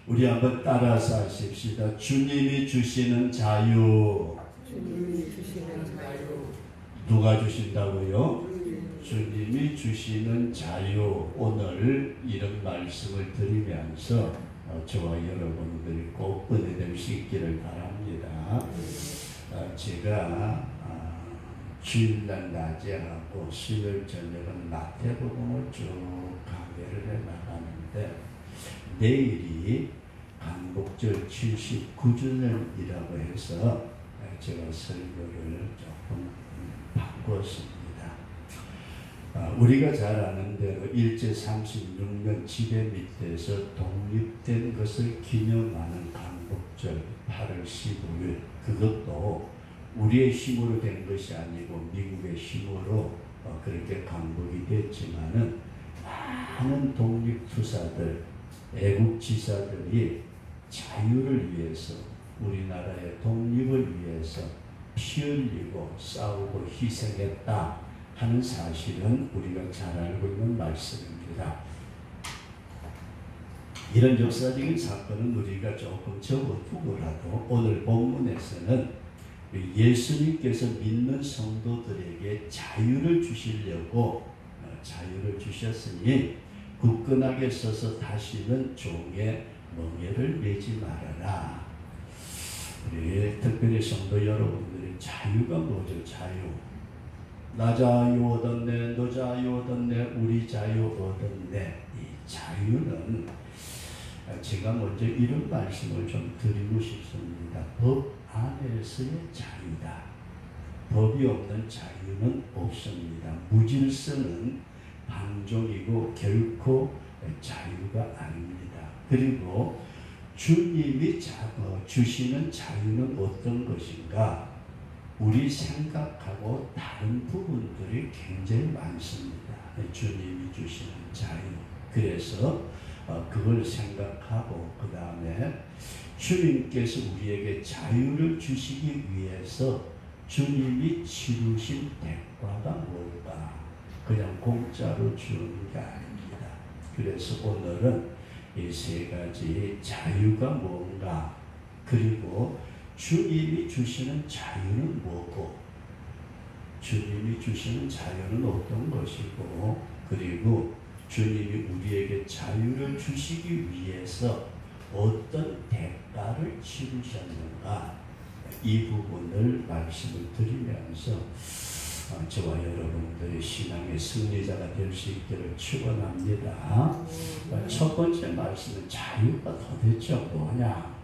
우리 한번 따라서 하십시다. 주님이 주시는 자유. 주님이 주시는 자유. 누가 주신다고요? 주님이 주시는 자유. 오늘 이런 말씀을 드리면서 저와 여러분들이 꼭 은혜될 수 있기를 바랍니다. 제가 주일날 낮에 하고 수요일 저녁은 마태복음을 쭉 강의를 해나가는데 내일이 강복절 79주년이라고 해서 제가 설교를 조금 바꿨습니다. 우리가 잘 아는 대로 일제 36년 지배 밑에서 독립된 것을 기념하는 강복절 8월 15일, 그것도 우리의 힘으로 된 것이 아니고 미국의 힘으로 그렇게 강복이 됐지만은 많은 독립투사들, 애국지사들이 자유를 위해서, 우리나라의 독립을 위해서 피 흘리고 싸우고 희생했다 하는 사실은 우리가 잘 알고 있는 말씀입니다. 이런 역사적인 사건은 우리가 조금 접어두고라도 오늘 본문에서는 예수님께서 믿는 성도들에게 자유를 주시려고 자유를 주셨으니 굳건하게 서서 다시는 종의 멍에를 매지 말아라. 우리 특별히 성도 여러분들이 자유가 뭐죠? 자유. 나 자유 얻었네, 너 자유 얻었네, 우리 자유 얻었네. 이 자유는 제가 먼저 이런 말씀을 좀 드리고 싶습니다. 법 안에서의 자유다. 법이 없는 자유는 없습니다. 무질서는 방종이고 결코 자유가 아닙니다. 그리고 주님이 주시는 자유는 어떤 것인가? 우리 생각하고 다른 부분들이 굉장히 많습니다. 주님이 주시는 자유. 그래서 그걸 생각하고 그 다음에 주님께서 우리에게 자유를 주시기 위해서 주님이 치르신 대가가 뭘까? 그냥 공짜로 주는 게 아닙니다. 그래서 오늘은 이 세 가지 자유가 뭔가, 그리고 주님이 주시는 자유는 뭐고, 주님이 주시는 자유는 어떤 것이고, 그리고 주님이 우리에게 자유를 주시기 위해서 어떤 대가를 치르셨는가, 이 부분을 말씀을 드리면서 저와 여러분들의 신앙의 승리자가 될 수 있기를 축원합니다. 첫 번째 말씀은 자유가 도대체 뭐냐?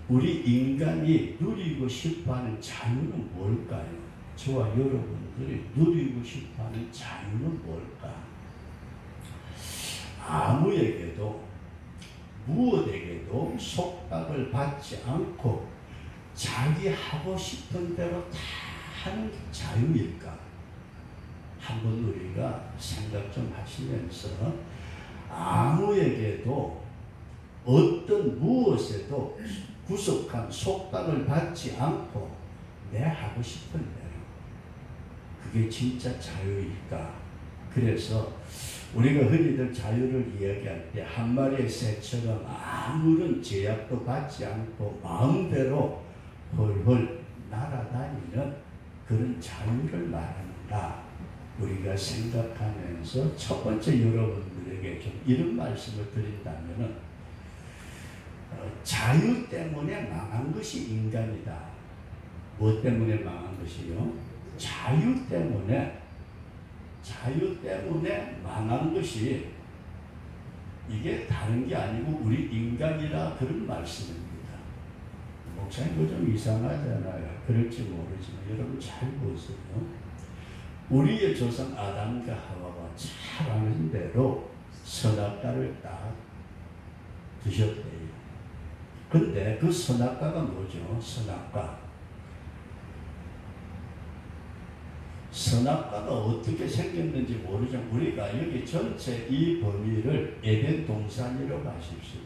우리 인간이 누리고 싶어하는 자유는 뭘까요? 저와 여러분들이 누리고 싶어하는 자유는 뭘까? 아무에게도 무엇에게도 속박을 받지 않고 자기 하고 싶은 대로 다 하는 게 자유일까? 한번 우리가 생각 좀 하시면서 아무에게도 어떤 무엇에도 구속한 속박을 받지 않고 내 하고 싶은 대로, 그게 진짜 자유일까? 그래서 우리가 흔히들 자유를 이야기할 때 한 마리의 새처럼 아무런 제약도 받지 않고 마음대로 헐헐 날아다니는 그런 자유를 말하는가? 우리가 생각하면서 첫 번째 여러분들에게 좀 이런 말씀을 드린다면은 자유 때문에 망한 것이 인간이다. 뭐 때문에 망한 것이요? 자유 때문에 망한 것이, 이게 다른 게 아니고 우리 인간이라 그런 말씀입니다. 목사님 그거 좀 이상하잖아요. 그럴지 모르지만 여러분 잘 보세요. 우리의 조상 아담과 하와가 잘 아는 대로 선악과를 딱 드셨대요. 근데 그 선악과가 뭐죠? 선악과가 어떻게 생겼는지 모르죠. 우리가 여기 전체 이 범위를 에덴 동산이라고 하십시오.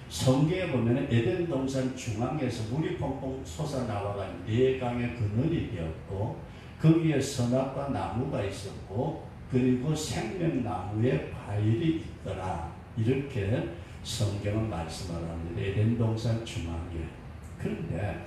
성경에 보면 에덴 동산 중앙에서 물이 펑펑 솟아나와가 네 강의 그늘이 되었고, 거기에 선악과 나무가 있었고, 그리고 생명나무에 과일이 있더라. 이렇게 성경은 말씀을 합니다. 에덴 동산 중앙에. 그런데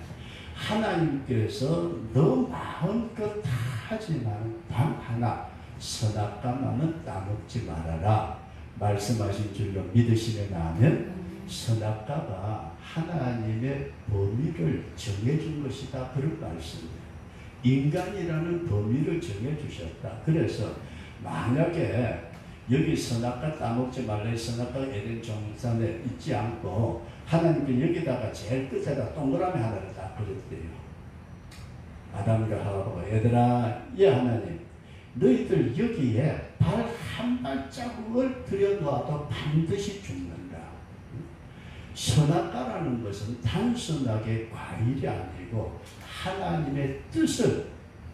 하나님께서 너 마음껏 다 하지만 단 하나 선악과만은 따먹지 말아라 말씀하신 줄로 믿으시면 아멘. 선악과가 하나님의 범위를 정해준 것이다. 그런 말씀이에요. 인간이라는 범위를 정해주셨다. 그래서 만약에 여기 선악과 따먹지 말라 선악과가 에덴 동산에 있지 않고 하나님께 여기다가 제일 끝에다 동그라미 하나를 딱 그렸대요. 아담과 하와가 얘들아, 예 하나님, 너희들 여기에 발 한 발자국을 들여놓아도 반드시 죽는다. 선악과라는 것은 단순하게 과일이 아니고 하나님의 뜻을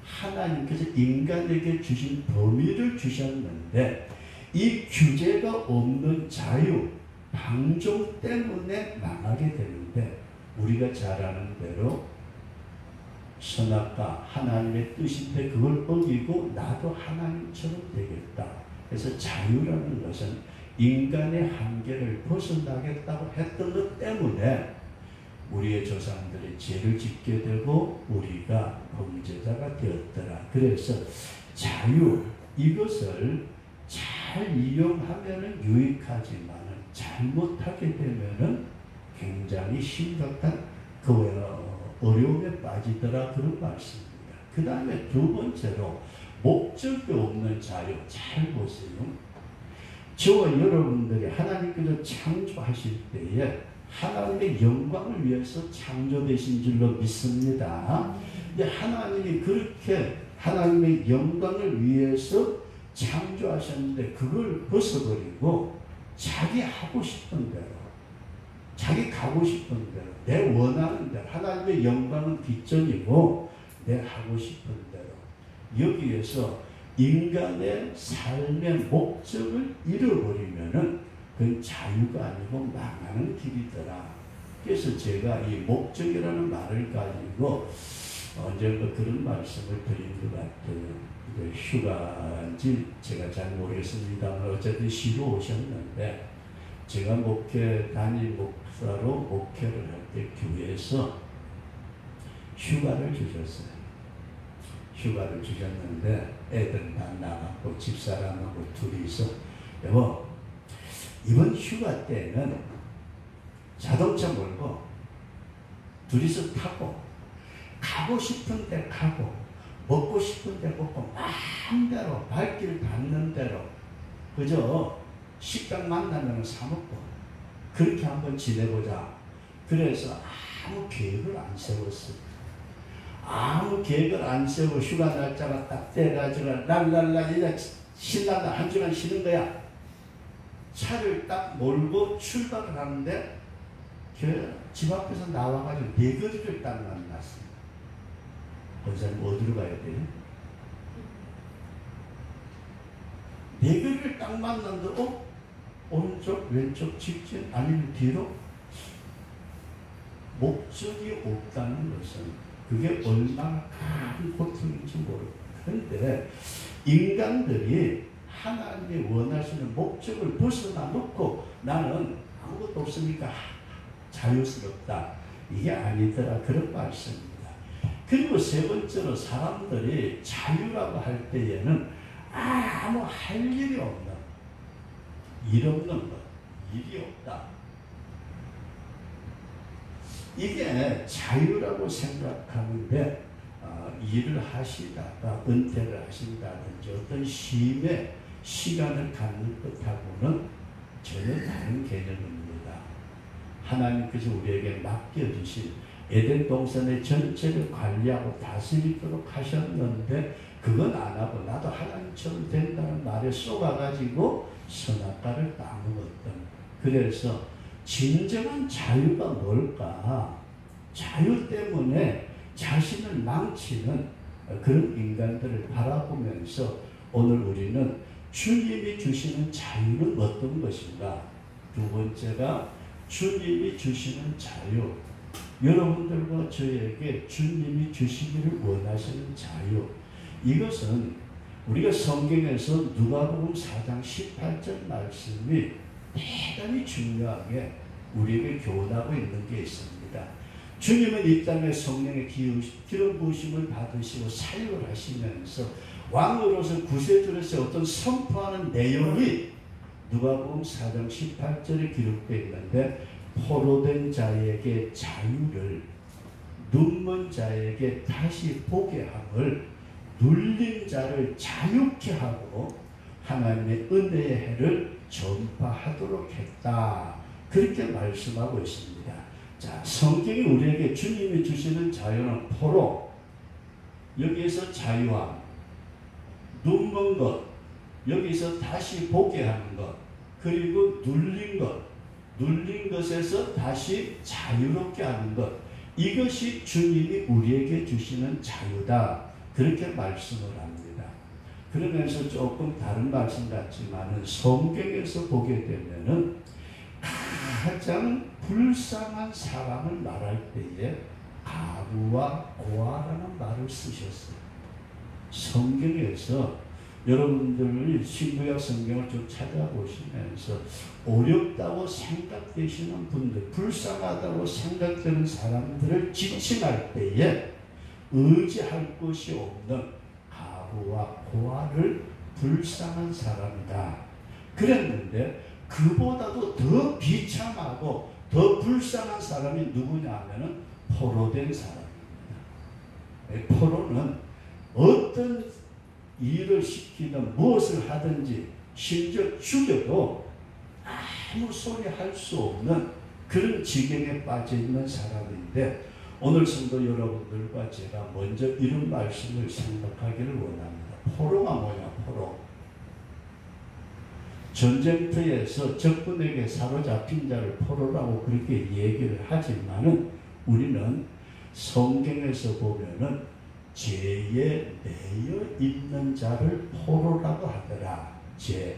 하나님께서 인간에게 주신 범위를 주셨는데 이 규제가 없는 자유, 방종 때문에 망하게 되는데 우리가 잘 아는 대로 선악과 하나님의 뜻인데 그걸 어기고 나도 하나님처럼 되겠다. 그래서 자유라는 것은 인간의 한계를 벗어나겠다고 했던 것 때문에 우리의 조상들이 죄를 짓게 되고 우리가 범죄자가 되었더라. 그래서 자유 이것을 잘 이용하면 유익하지만 잘못하게 되면 굉장히 심각한 어려움에 빠지더라. 그런 말씀입니다. 그 다음에 두 번째로 목적이 없는 자유. 잘 보세요. 저와 여러분들이 하나님께서 창조하실 때에 하나님의 영광을 위해서 창조되신 줄로 믿습니다. 근데 하나님이 그렇게 하나님의 영광을 위해서 창조하셨는데 그걸 벗어버리고 자기 하고 싶은 대로 자기 가고 싶은 대로 내 원하는 대로 하나님의 영광은 뒷전이고 내 하고 싶은 대로 여기에서 인간의 삶의 목적을 잃어버리면은 그건 자유가 아니고 망하는 길이더라. 그래서 제가 이 목적이라는 말을 가지고 언젠가 그런 말씀을 드린 것 같아요. 휴가인지 제가 잘 모르겠습니다만 어쨌든 쉬러 오셨는데 제가 담임 목사로 목회를 할 때 교회에서 휴가를 주셨어요. 휴가를 주셨는데 애들 다 나갔고 집사람하고 둘이서 여보 이번 휴가 때는 자동차 몰고 둘이서 타고 가고 싶은 데 가고 먹고 싶은 데 먹고 마음대로 발길 닿는 대로 그저 식당 만나면 사 먹고 그렇게 한번 지내보자. 그래서 아무 계획을 안 세웠어요. 아무 계획을 안 세우고 휴가 날짜가 딱 돼가지고 랄랄라 이제 신난다 한 주간 쉬는 거야. 차를 딱 몰고 출발을 하는데 집 앞에서 나와가지고 네 거리를 딱 만났어요. 권사님 어디로 가야 돼요? 네 거리를 딱 만났는데 오른쪽 왼쪽 직진 아니면 뒤로 목적이 없다는 것은 그게 얼마나 큰 고통인지 모릅니다. 그런데 인간들이 하나님이 원하시는 목적을 벗어나 놓고 나는 아무것도 없으니까 자유스럽다. 이게 아니더라. 그런 말씀입니다. 그리고 세 번째로 사람들이 자유라고 할 때에는 아무 할 일이 없는 일 없는 것, 일이 없다. 이게 자유라고 생각하는데 일을 하시다가 은퇴를 하신다든지 어떤 쉼의 시간을 갖는 것하고는 전혀 다른 개념입니다. 하나님께서 우리에게 맡겨주신 에덴 동산의 전체를 관리하고 다스리도록 하셨는데 그건 안 하고 나도 하나님처럼 된다는 말에 쏘아가지고 선악과를 따먹었던. 그래서 진정한 자유가 뭘까? 자유 때문에 자신을 망치는 그런 인간들을 바라보면서 오늘 우리는 주님이 주시는 자유는 어떤 것인가? 두 번째가 주님이 주시는 자유. 여러분들과 저에게 주님이 주시기를 원하시는 자유. 이것은 우리가 성경에서 누가복음 4장 18절 말씀이 대단히 중요하게 우리에게 교훈하고 있는 게 있습니다. 주님은 이 땅에 성령의 기름 부으심을 받으시고 사역을 하시면서 왕으로서 구세주로서 어떤 선포하는 내용이 누가복음 4장 18절에 기록되어 있는데, 포로된 자에게 자유를, 눈먼 자에게 다시 보게 함을, 눌린 자를 자유케 하고 하나님의 은혜의 해를 전파하도록 했다. 그렇게 말씀하고 있습니다. 자, 성경이 우리에게 주님이 주시는 자유는 포로, 여기에서 자유함, 눈먼 것, 여기서 다시 보게 하는 것, 그리고 눌린 것, 눌린 것에서 다시 자유롭게 하는 것, 이것이 주님이 우리에게 주시는 자유다. 그렇게 말씀을 합니다. 그러면서 조금 다른 말씀 같지만 성경에서 보게 되면은 가장 불쌍한 사람을 말할 때에 가부와 고아라는 말을 쓰셨어요. 성경에서 여러분들 신구약 성경을 좀 찾아보시면서 어렵다고 생각되시는 분들, 불쌍하다고 생각되는 사람들을 지칭할 때에 의지할 곳이 없는 가부와 고아를 불쌍한 사람이다 그랬는데, 그보다도 더 비참하고 더 불쌍한 사람이 누구냐 하면은 포로된 사람입니다. 포로는 어떤 일을 시키든 무엇을 하든지 심지어 죽여도 아무 소리 할 수 없는 그런 지경에 빠져 있는 사람인데, 오늘 성도 여러분들과 제가 먼저 이런 말씀을 생각하기를 원합니다. 포로가 뭐냐? 포로. 전쟁터에서 적군에게 사로잡힌 자를 포로라고 그렇게 얘기를 하지만은, 우리는 성경에서 보면은 죄에 매여 있는 자를 포로라고 하더라. 죄.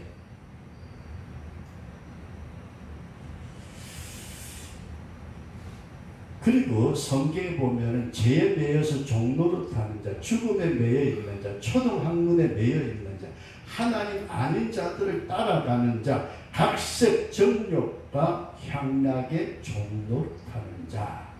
그리고 성경에 보면은 죄에 매여서 종노릇하는 자, 죽음에 매여 있는 자, 초등학문에 매여 있는 자, 하나님 아닌 자들을 따라가는 자, 각색 정욕과 향락에 종노릇하는 자,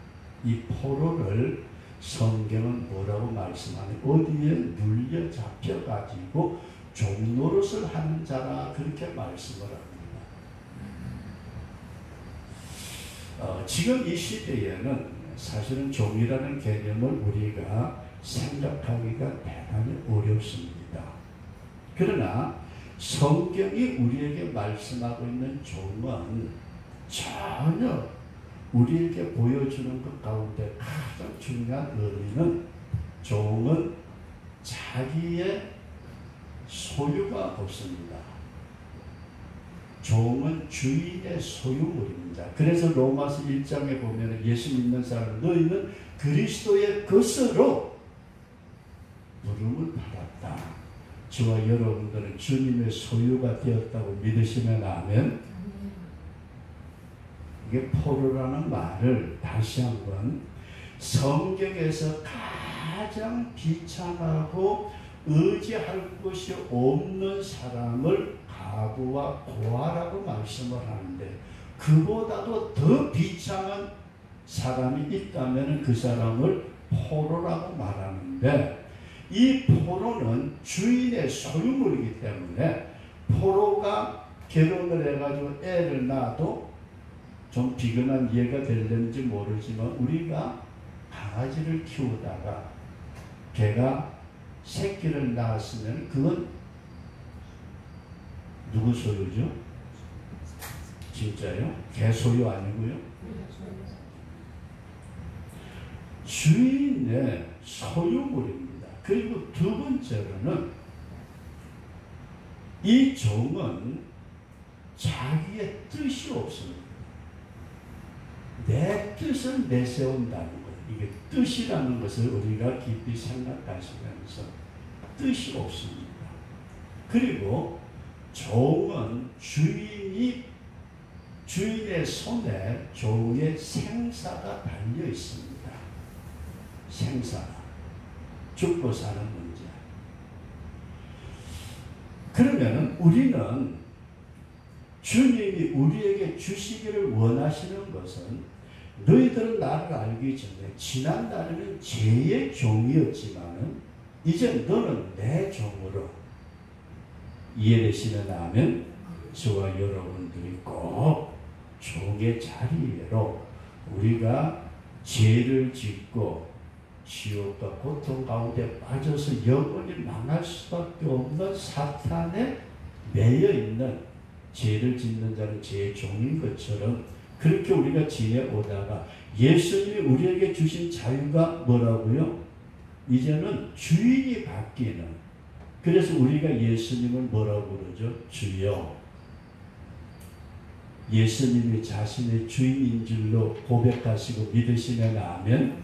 이 포로를 성경은 뭐라고 말씀하니? 어디에 눌려 잡혀가지고 종노릇을 하는 자라 그렇게 말씀을 합니다. 지금 이 시대에는 사실은 종이라는 개념을 우리가 생각하기가 대단히 어렵습니다. 그러나 성경이 우리에게 말씀하고 있는 종은 전혀 우리에게 보여주는 것 가운데 가장 중요한 의미는, 종은 자기의 소유가 없습니다. 종은 주인의 소유물입니다. 그래서 로마서 1장에 보면 예수 믿는 사람, 너희는 그리스도의 것으로 부름을 받았다. 저와 여러분들은 주님의 소유가 되었다고 믿으시면 아멘. 이게 포로라는 말을 다시 한번, 성경에서 가장 비참하고 의지할 것이 없는 사람을 가부와 고아라고 말씀을 하는데, 그보다도 더 비참한 사람이 있다면 그 사람을 포로라고 말하는데, 이 포로는 주인의 소유물이기 때문에 포로가 결혼을 해가지고 애를 낳아도 좀 비근한 이해가 될는지 모르지만, 우리가 강아지를 키우다가 개가 새끼를 낳았으면 그건 누구 소유죠? 진짜요? 개 소유 아니고요? 주인의 소유물입니다. 그리고 두 번째로는, 이 종은 자기의 뜻이 없습니다. 내 뜻을 내세운다는 것. 이게 뜻이라는 것을 우리가 깊이 생각하시면서, 뜻이 없습니다. 그리고 종은 주인의 손에 종의 생사가 달려 있습니다. 생사가. 죽고 사는 문제. 그러면 우리는 주님이 우리에게 주시기를 원하시는 것은 너희들은 나를 알기 전에 지난 날에는 죄의 종이었지만은 이제 너는 내 종으로 이해되시는 아멘. 저와 여러분들이 꼭 종의 자리로 우리가 죄를 짓고 지옥과 고통 가운데 빠져서 영원히 망할 수밖에 없는 사탄에 매여 있는 죄를 짓는 자는 죄의 종인 것처럼 그렇게 우리가 지내오다가 예수님이 우리에게 주신 자유가 뭐라고요? 이제는 주인이 바뀌는. 그래서 우리가 예수님을 뭐라고 그러죠? 주여. 예수님이 자신의 주인인 줄로 고백하시고 믿으시면 아멘.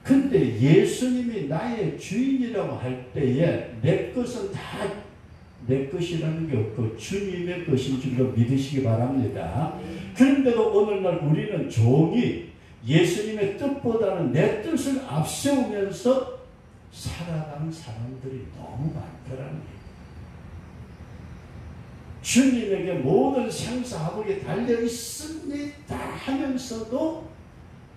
근데 예수님이 나의 주인이라고 할 때에 내 것은 다 내 것이라는 게 없고 주님의 것인 줄로 믿으시기 바랍니다. 그런데도 오늘날 우리는 종이 예수님의 뜻보다는 내 뜻을 앞세우면서 살아가는 사람들이 너무 많더라는 거예요. 주님에게 모든 생사화복이 달려 있습니다 하면서도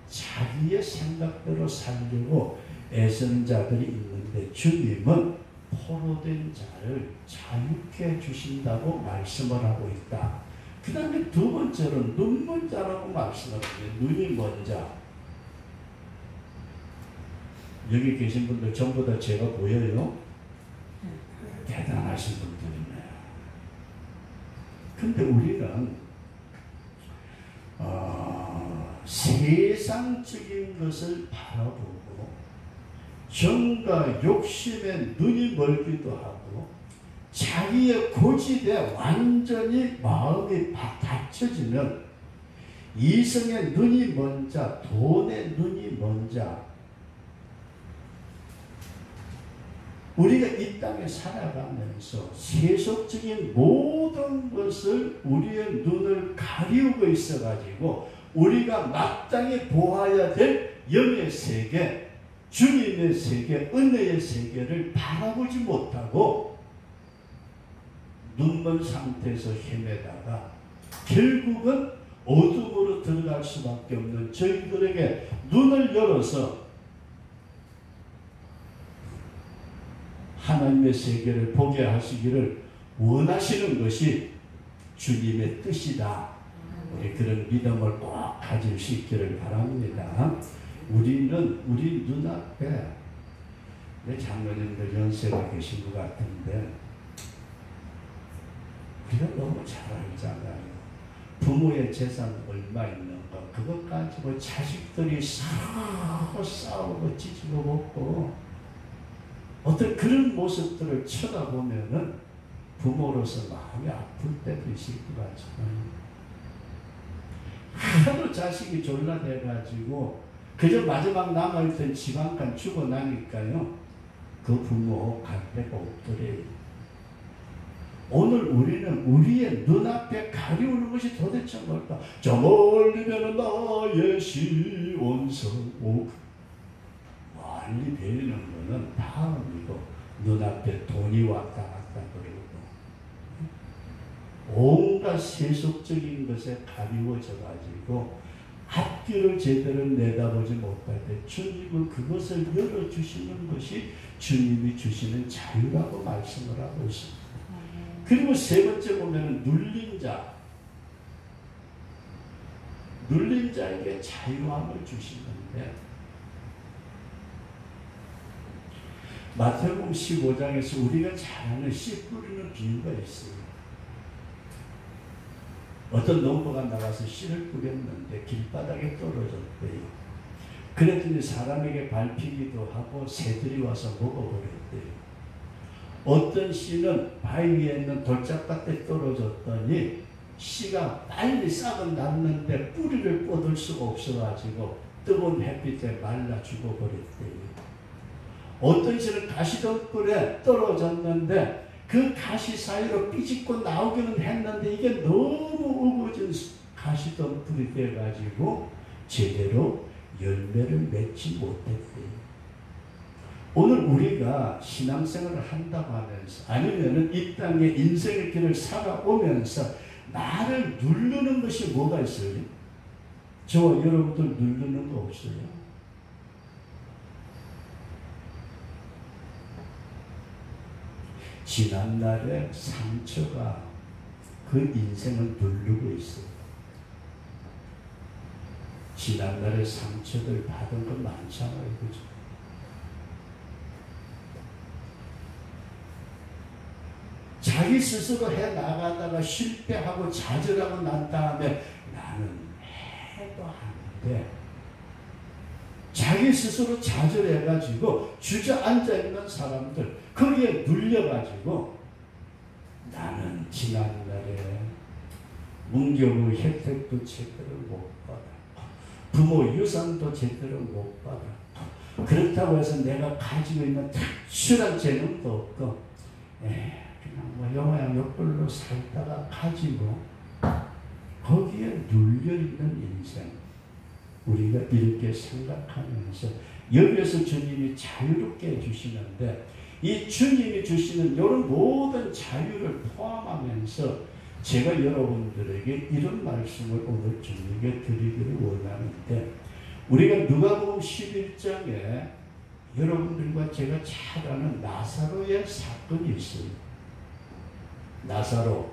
자기의 생각대로 살려고 애쓰는 자들이 있는데 주님은 포로된 자를 자유케 주신다고 말씀을 하고 있다. 그 다음에 두 번째로 눈먼 자라고 말씀하는데 눈이 먼 자. 여기 계신 분들 전부 다 제가 보여요? 대단하신 분들이네요. 근데 우리는 세상적인 것을 바라보고 정과 욕심에 눈이 멀기도 하고 자기의 고집에 완전히 마음이 닫혀지는 이성의 눈이 먼 자, 돈의 눈이 먼 자. 우리가 이 땅에 살아가면서 세속적인 모든 것을 우리의 눈을 가리우고 있어가지고 우리가 마땅히 보아야 될 영의 세계, 주님의 세계, 은혜의 세계를 바라보지 못하고 눈먼 상태에서 헤매다가 결국은 어둠으로 들어갈 수밖에 없는 저희들에게 눈을 열어서 하나님의 세계를 보게 하시기를 원하시는 것이 주님의 뜻이다. 우리 그런 믿음을 꼭 가질 수 있기를 바랍니다. 우리는 우리 눈앞에 내 장로님들 연세가 계신 것 같은데 우리가 너무 잘 알잖아요. 부모의 재산 얼마 있는가 그것 가지고 자식들이 싸우고 찢고 먹고 어떤 그런 모습들을 쳐다보면은 부모로서 마음이 아플 때도 있을 것 같잖아요. 하도 자식이 졸라대가지고 그저 마지막 남아있던 지방간 죽어나니까요. 그 부모 갈 데가 없더래요. 오늘 우리는 우리의 눈앞에 가리우는 것이 도대체 뭘까? 저 멀리면 나의 시온성 멀리 배우는 거는 다음이고 눈앞에 돈이 왔다 갔다 그러고 온갖 세속적인 것에 가리워져 가지고 앞길을 제대로 내다보지 못할 때 주님은 그것을 열어주시는 것이 주님이 주시는 자유라고 말씀을 하고 있습니다. 그리고 세 번째 보면 눌린 자. 눌린 자에게 자유함을 주시는데 마태복음 15장에서 우리가 잘 아는 씨 뿌리는 비유가 있어요. 어떤 농부가 나가서 씨를 뿌렸는데 길바닥에 떨어졌대요. 그랬더니 사람에게 밟히기도 하고 새들이 와서 먹어버렸대요. 어떤 씨는 바위 위에 있는 돌짝밭에 떨어졌더니 씨가 빨리 싹은 났는데 뿌리를 뻗을 수가 없어가지고 뜨거운 햇빛에 말라 죽어버렸대요. 어떤 씨는 가시덤불에 떨어졌는데 그 가시 사이로 삐집고 나오기는 했는데 이게 너무 우거진 가시덤불이 돼가지고 제대로 열매를 맺지 못했대요. 오늘 우리가 신앙생활을 한다고 하면서 아니면은 이 땅에 인생의 길을 살아오면서 나를 누르는 것이 뭐가 있어요? 저와 여러분들 누르는 거 없어요? 지난날의 상처가 그 인생을 누르고 있어요. 지난날의 상처들 받은 거 많잖아요. 그죠? 자기 스스로 해 나가다가 실패하고 좌절하고 난 다음에 나는 해도 하는데 자기 스스로 좌절해가지고 주저앉아 있는 사람들 거기에 눌려가지고 나는 지난날에 문교부 혜택도 제대로 못 받아 부모 유산도 제대로 못 받아 그렇다고 해서 내가 가지고 있는 특출한 재능도 없고 그냥 뭐 영화야 옆돌로 살다가 가지고 거기에 눌려있는 인생 우리가 이렇게 생각하면서 여기에서 주님이 자유롭게 해주시는데 이 주님이 주시는 이런 모든 자유를 포함하면서 제가 여러분들에게 이런 말씀을 오늘 주님께 드리기를 원하는데 우리가 누가복음 11장에 여러분들과 제가 잘 아는 나사로의 사건이 있어요. 나사로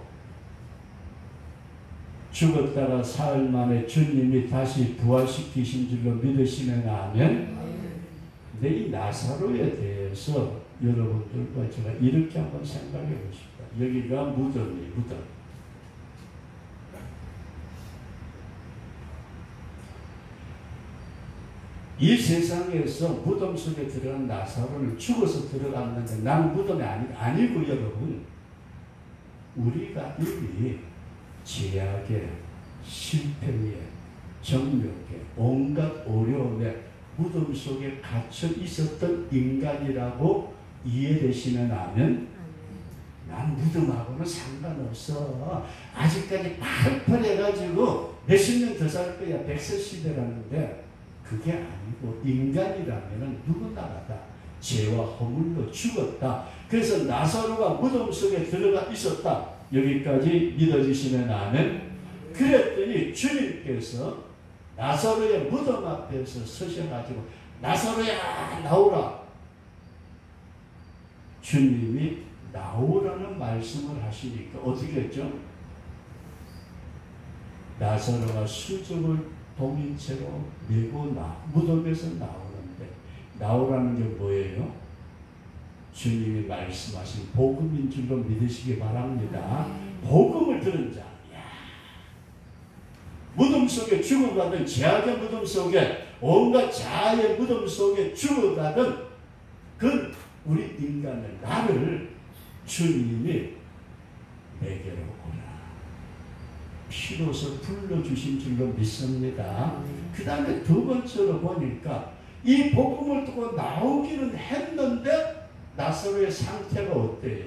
죽었다가 사흘 만에 주님이 다시 부활시키신 줄로 믿으시면 아멘. 근데 이 나사로에 대해서 여러분들과 제가 이렇게 한번 생각해 보십시다. 여기가 무덤이에요. 무덤. 이 세상에서 무덤 속에 들어간 나사로는 죽어서 들어갔는데 나는 무덤이 아니고 여러분 우리가 이미 죄악에 실패에 정욕에 온갖 어려움에 무덤 속에 갇혀 있었던 인간이라고 이해되시면 아멘. 난 무덤하고는 상관없어. 아직까지 팔팔해가지고 몇십 년 더 살 거야. 백세 시대라는데 그게 아니고 인간이라면 누구나 다 죄와 허물로 죽었다. 그래서 나사로가 무덤 속에 들어가 있었다. 여기까지 믿어지시면 아멘. 그랬더니 주님께서 나사로의 무덤 앞에서 서셔가지고 나사로야 나오라. 주님이 나오라는 말씀을 하시니까 어떻게 했죠? 나사로가 수족을 동인채로 메고 무덤에서 나오는데 나오라는 게 뭐예요? 주님이 말씀하신 복음인 줄로 믿으시기 바랍니다. 복음을 들은 자. 무덤 속에 죽어가던 죄악의 무덤 속에 온갖 자아의 무덤 속에 죽어가던 그 우리 인간을 나를 주님이 내게로 오라. 피로서 불러주신 줄로 믿습니다. 그 다음에 두 번째로 보니까 이 복음을 듣고 나오기는 했는데 나사로의 상태가 어때요?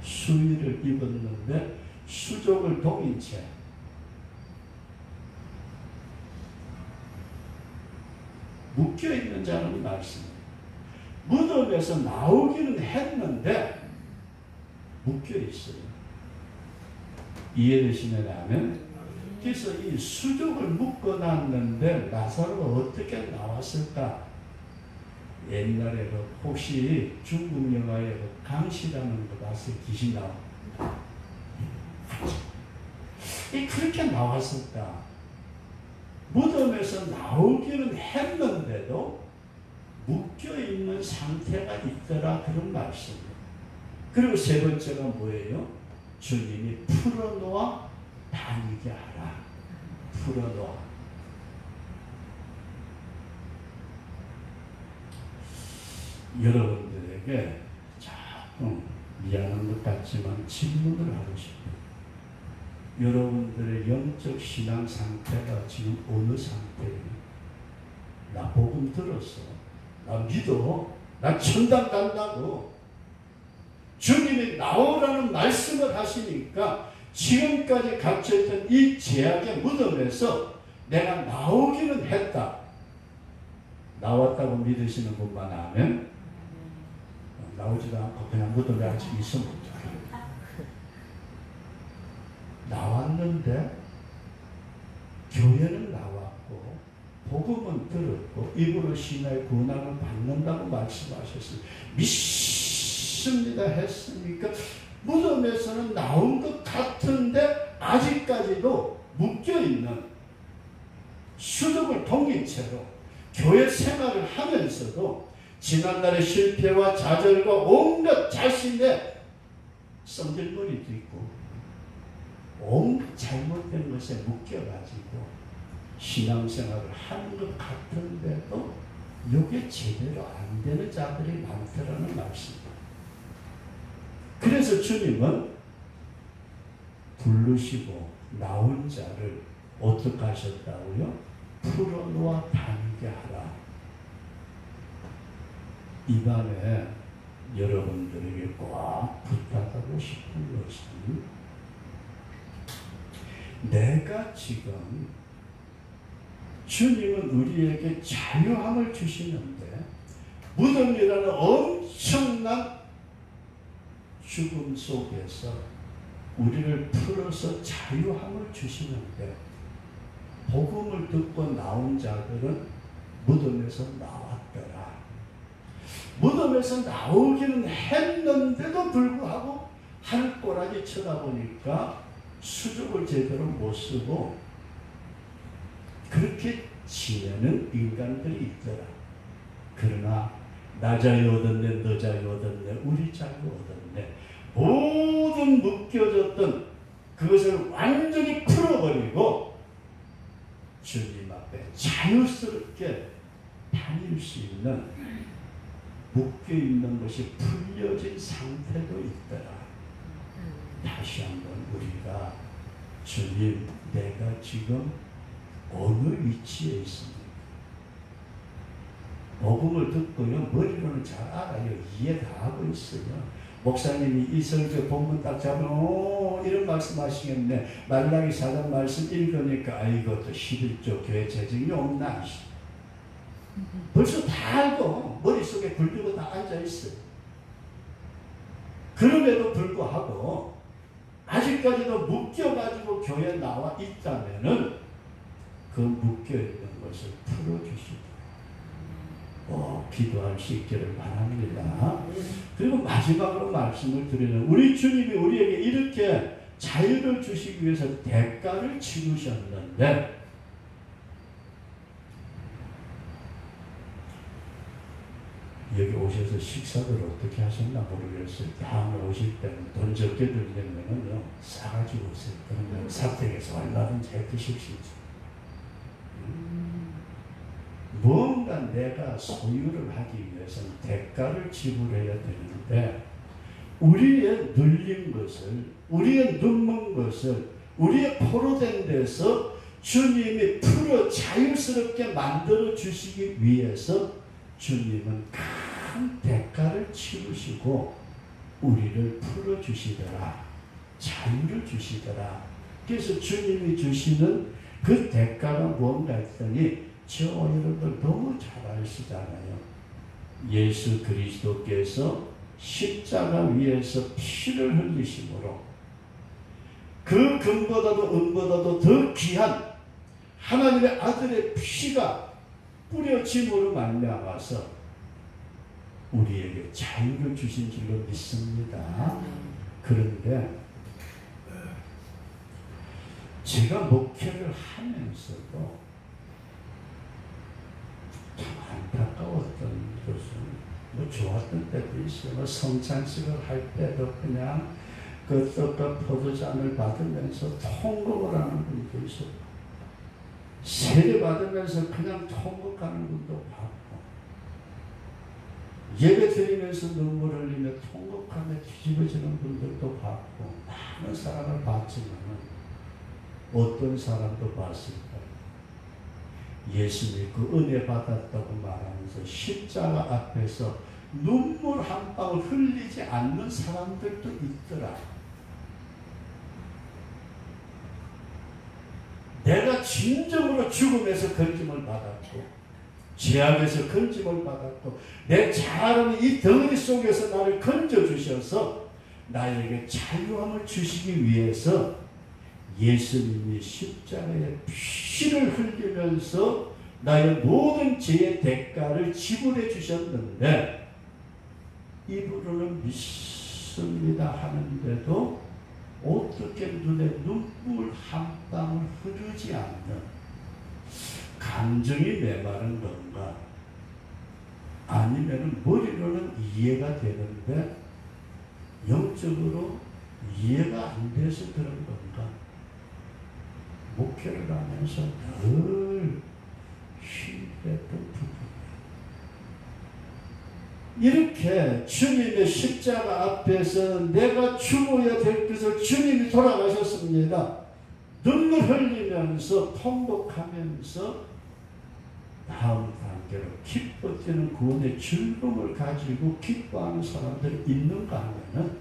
수의를 입었는데 수족을 동인 채 묶여있는 자는 말씀입니다. 무덤에서 나오기는 했는데 묶여있어요. 이해되시면 아멘. 그래서 이 수족을 묶어놨는데 나사로가 어떻게 나왔을까? 옛날에 혹시 중국 영화에 강시라는 거 봤어요? 귀신 나와. 그렇게 나왔을까? 무덤에서 나오기는 했는데도 묶여있는 상태가 있더라. 그런 말씀이에요. 그리고 세 번째가 뭐예요? 주님이 풀어놓아 다니게 하라. 풀어놓아. 여러분들에게 조금 미안한 것 같지만 질문을 하고 싶어요. 여러분들의 영적 신앙 상태가 지금 어느 상태예요? 나 복음 들었어. 나 믿어. 나 천당 간다고. 주님이 나오라는 말씀을 하시니까 지금까지 갇혀있던 이 죄악의 무덤에서 내가 나오기는 했다. 나왔다고 믿으시는 분만 아멘. 나오지도 않고 그냥 무덤에 아직 있으면 어떡해요? 나왔는데 교회는 나왔고 복음은 들었고 입으로 신의 권한을 받는다고 말씀하셨어요. 믿습니다 했으니까 무덤에서는 나온 것 같은데 아직까지도 묶여있는 수족을 동인 채로 교회 생활을 하면서도 지난날의 실패와 좌절과 온갖 자신의 썩질머리도 있고 온갖 잘못된 것에 묶여가지고 신앙생활을 하는 것 같은데도 이게 제대로 안 되는 자들이 많더라는 말씀입니다. 그래서 주님은 부르시고 나온 자를 어떻게 하셨다고요? 풀어놓아 다니게 하라. 이 밤에 여러분들에게 꼭 부탁하고 싶은 것은 내가 지금 주님은 우리에게 자유함을 주시는데 무덤이라는 엄청난 죽음 속에서 우리를 풀어서 자유함을 주시는데 복음을 듣고 나온 자들은 무덤에서 나왔더라. 무덤에서 나오기는 했는데도 불구하고 하늘꼬라지 쳐다보니까 수족을 제대로 못 쓰고 그렇게 지내는 인간들이 있더라. 그러나 나 자유 얻었네, 너 자유 얻었네, 우리 자유 얻었네. 모든 묶여졌던 그것을 완전히 풀어버리고 주님 앞에 자유스럽게 다닐 수 있는 묶여있는 것이 풀려진 상태도 있더라. 다시 한번 우리가 주님, 내가 지금 어느 위치에 있습니까? 복음을 듣고요, 머리로는 잘 알아요. 이해 다 하고 있어요. 목사님이 이 설교 본문 딱 잡으면 이런 말씀하시겠네. 말라기 4장 말씀 읽으니까 이것도 11조 교회 재정이 없나. 벌써 다 알고 머릿속에 굴리고 다 앉아있어요. 그럼에도 불구하고 아직까지도 묶여가지고 교회에 나와 있다면은 그 묶여있는 것을 풀어주시고 기도할 수 있기를 바랍니다. 그리고 마지막으로 말씀을 드리는 우리 주님이 우리에게 이렇게 자유를 주시기 위해서 대가를 치르셨는데 여기 오셔서 식사를 어떻게 하셨나 모르겠어요. 다음에 오실 때는 돈 적게 들려면요 싸가지고 오세요. 그러면 사택에서 얼마든지 해 드실 수 있어요. 뭔가 내가 소유를 하기 위해서는 대가를 지불해야 되는데 우리의 눌린 것을, 우리의 눈먼 것을, 우리의 포로된 데서 주님이 풀어 자유스럽게 만들어 주시기 위해서 주님은 큰 대가를 치르시고 우리를 풀어 주시더라. 자유를 주시더라. 그래서 주님이 주시는 그 대가가 뭔가 했더니 저 여러분들 너무 잘 아시잖아요. 예수 그리스도께서 십자가 위에서 피를 흘리심으로 그 금보다도 은보다도 더 귀한 하나님의 아들의 피가 뿌려짐으로 말미암아서 우리에게 자유를 주신 줄로 믿습니다. 그런데 제가 목회를 하면서도 참 안타까웠던 것은 좋았던 때도 있어요. 성찬식을 할 때도 그냥 그 떡과 포도잔을 받으면서 통곡을 하는 분도 있었고 세례 받으면서 그냥 통곡하는 분도 봤고 예배 드리면서 눈물 흘리며 통곡하며 뒤집어지는 분들도 봤고 많은 사람을 봤지만 어떤 사람도 봤을까? 예수님이 그 은혜 받았다고 말하면서 십자가 앞에서 눈물 한 방울 흘리지 않는 사람들도 있더라. 내가 진정으로 죽음에서 건짐을 받았고 죄악에서 건짐을 받았고 내 잘하는 이 덩어리 속에서 나를 건져주셔서 나에게 자유함을 주시기 위해서 예수님이 십자가에 피를 흘리면서 나의 모든 죄의 대가를 지불해 주셨는데 입으로는 믿습니다 하는데도 어떻게 눈에 눈물 한 방울 흐르지 않는 감정이 메마른 건가? 아니면 머리로는 이해가 되는데 영적으로 이해가 안 돼서 그런 건가? 목회를 하면서 늘 힘들었던 부분이에요. 이렇게 주님의 십자가 앞에서 내가 죽어야 될 것을 주님이 돌아가셨습니다. 눈물 흘리면서 통곡하면서 다음 단계로 기뻐 뛰는 구원의 즐거움을 가지고 기뻐하는 사람들이 있는가 하면은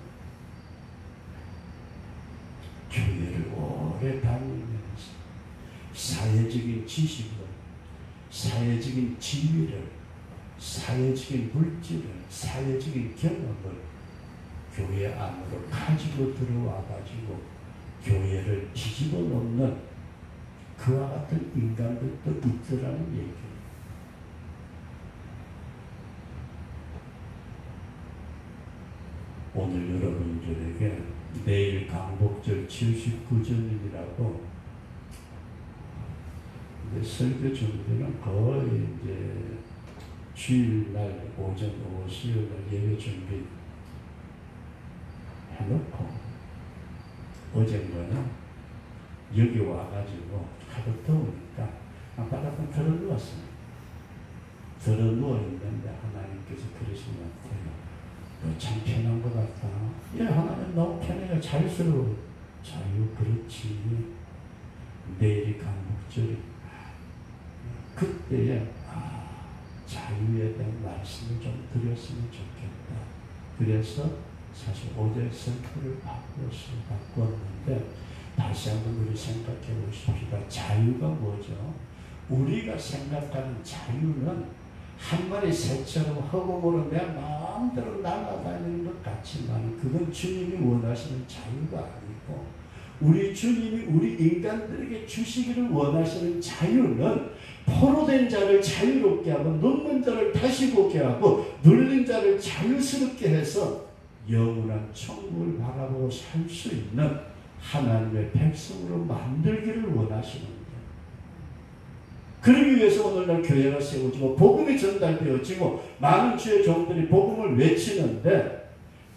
교회를 오래 다니면서 사회적인 지식을, 사회적인 지위를, 사회적인 물질을, 사회적인 경험을 교회 안으로 가지고 들어와 가지고 교회를 뒤집어 놓는 그와 같은 인간들도 있더라는 얘기예요. 오늘 여러분들에게 내일 강복절 79주년이라고 설교 준비는 거의 이제 주일날 오전 오후 수요일날 예배 준비 해놓고 어젠거는 여기 와가지고 하도 더우니까 바닥에 들어 누웠습니다. 들어 누워 있는데 하나님께서 그러신 것 같아요. 너 참 편한 것 같다. 예, 하나님 너무 편해요. 자유스러워. 자유, 그렇지. 내일이 강복절이. 그때에 자유에 대한 말씀을 좀 드렸으면 좋겠다. 그래서 사실 어제 설교를 바꾸었는데 다시 한번 우리 생각해 보십시다. 자유가 뭐죠? 우리가 생각하는 자유는 한 마리 새처럼 허공으로 내 마음대로 날아다니는 것 같지만 그건 주님이 원하시는 자유가 아니고 우리 주님이 우리 인간들에게 주시기를 원하시는 자유는 포로된 자를 자유롭게 하고 눕는 자를 다시 보게 하고 눌린 자를 자유스럽게 해서 영원한 천국을 바라보고 살 수 있는 하나님의 백성으로 만들기를 원하시는 거예요. 그러기 위해서 오늘날 교회가 세워지고 복음이 전달되어지고 많은 주의 종들이 복음을 외치는데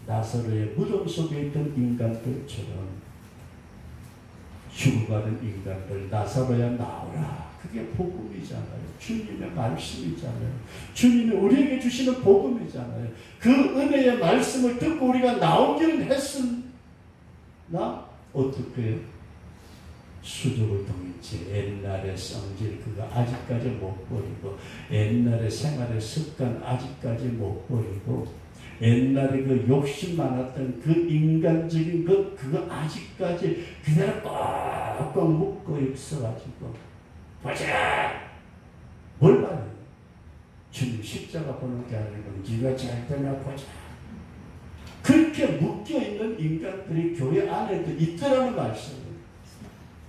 나사로의 무덤 속에 있던 인간들처럼 죽어가는 인간들 나사로야 나오라. 그게 복음이잖아요. 주님의 말씀이잖아요. 주님이 우리에게 주시는 복음이잖아요. 그 은혜의 말씀을 듣고 우리가 나오기는 했으나 어떻게 해요? 수족을 통했지. 옛날의 성질 그거 아직까지 못 버리고 옛날의 생활의 습관 아직까지 못 버리고 옛날에 그 욕심 많았던 그 인간적인 것 그거 아직까지 그대로 꽉꽉 묶고 있어가지고 보자! 뭘 봐요? 주님 십자가 보는 게 아니고 네가 잘 되나 보자. 그렇게 묶여있는 인간들이 교회 안에도 있더라는 말씀이에요.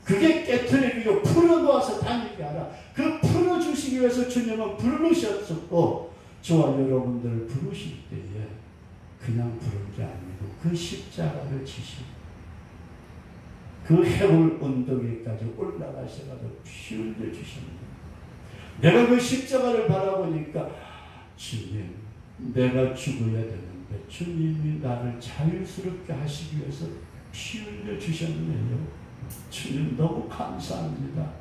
그게 깨트리고 풀어놓아서 다니게 하라. 그 풀어주시기 위해서 주님은 부르셨었고 저와 여러분들을 부르실 때에 그냥 부른 게 아니고 그 십자가를 지시고 그 해골 언덕에까지 올라가셔가지고 피 흘려 주십니다. 내가 그 십자가를 바라보니까 주님 내가 죽어야 되는데 주님이 나를 자유스럽게 하시기 위해서 피 흘려 주셨네요. 주님 너무 감사합니다.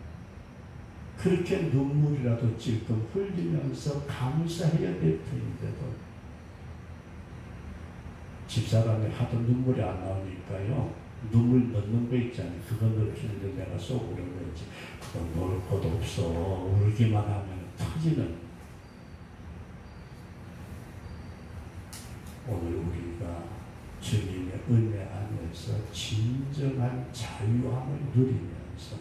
그렇게 눈물이라도 찔끔 흘리면서 감사해야 될 텐데도 집사람이 하도 눈물이 안 나오니까요. 눈물 넣는 거 있잖아요. 그거 넣기는데 내가 속으로 그랬지. 그거 넣을 것도 없어. 울기만 하면 터지는. 오늘 우리가 주님의 은혜 안에서 진정한 자유함을 누리면서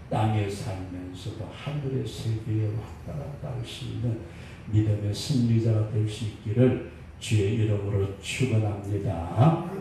땅에 살면서도 하늘의 세계에 왔다 갔다 할 수 있는 믿음의 승리자가 될 수 있기를 주의 이름으로 축원합니다.